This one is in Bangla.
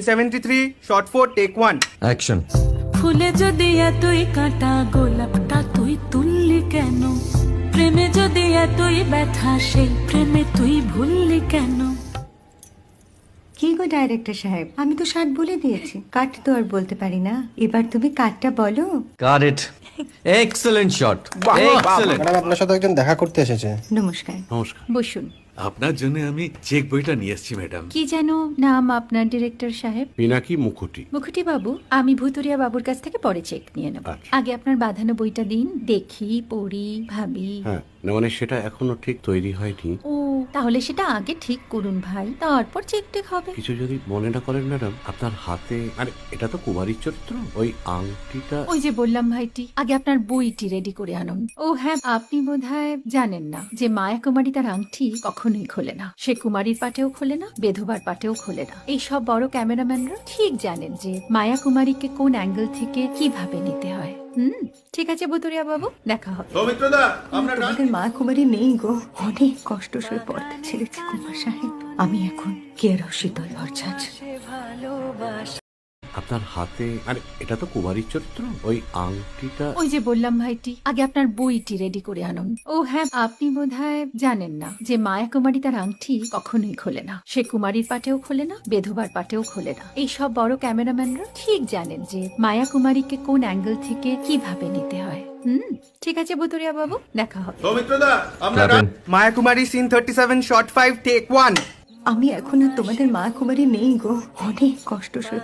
73 shot 4 take 1 অ্যাকশন। ফুলে যদি এতই কাঁটা গোলাপটা তুই তুললি কেন? প্রেমে যদি এতই ব্যথা সেই প্রেমে তুই ভুললি কেন? কি গো ডাইরেক্টর সাহেব, আমি তো 60 বলে দিয়েছি, কাট তো আর বলতে পারি না, এবার তুমি কাটটা বলো। Got it. Excellent shot, excellent. Madam আপনার সাথে একজন দেখা করতে এসেছে। নমস্কার। নমস্কার। বসুন। আপনার জন্য আমি চেক বইটা নিয়ে এসেছি ম্যাডাম। কি যেন নাম আপনার ডিরেক্টর সাহেব? পিনাকি মুখোটি। মুখুটি বাবু, আমি ভুতুরিয়া বাবুর কাছ থেকে পরে চেক নিয়ে নেব। আচ্ছা। আগে আপনার বাঁধানো বইটা দিন, দেখি, পড়ি, ভাবি। হ্যাঁ, না মানে সেটা এখনো ঠিক তৈরি হয়নি। ও, তাহলে সেটা আগে ঠিক করুন ভাই, তারপর চেক টেক হবে। কিছু যদি মনে না করেন ম্যাডাম, আপনার হাতে, আরে এটা তো কুমারীর চরিত্র, ওই আংটিটা। ওই যে বললাম ভাইটি, আগে আপনার বইটি রেডি করে আনুন। ও হ্যাঁ, আপনি বোধহয় জানেন না যে মায়া কুমারী তার আংটি কখনোই খোলে না। সে কুমারীর পাটেও খোলে না, বেধবার পাটেও খোলে না। এই সব বড় ক্যামেরাম্যানরা ঠিক জানেন যে মায়া কুমারীকে কোন অ্যাঙ্গেল থেকে কিভাবে নিতে হয়। ঠিক আছে বুতুরিয়া বাবু, দেখা হবে। তোমাদের মা কুমারী নেই গো, অনেক কষ্ট সয়ে পর্দা ছেড়েছে কুমার সাহেব। আমি এখন কেরও শীতল ভরছাছ। আপনার হাতে, আরে এটা তো কুমারীর চরিত্র, ওই আংটিটা। ওই যে বললাম ভাইটি, আগে আপনার বইটি রেডি করে আনুন। ও হ্যাঁ, আপনি বোধহয় জানেন না যে মায়া কুমারী তার আংটি কখনোই খোলে না। সে কুমারীর পাটেও খোলে না, বেধবার পাটেও খোলে না। এই সব বড় ক্যামেরাম্যানরা ঠিক জানেন যে মায়া কুমারীকে কোন অ্যাঙ্গেল থেকে কিভাবে নিতে হয়। ঠিক আছে বুতুরিয়া বাবু, দেখা হবে। Maya Kumari scene 37 shot 5 take 1 আমি এখন আর তোমাদের মা কুমারী নেই গো, অনেক কষ্ট সয়ে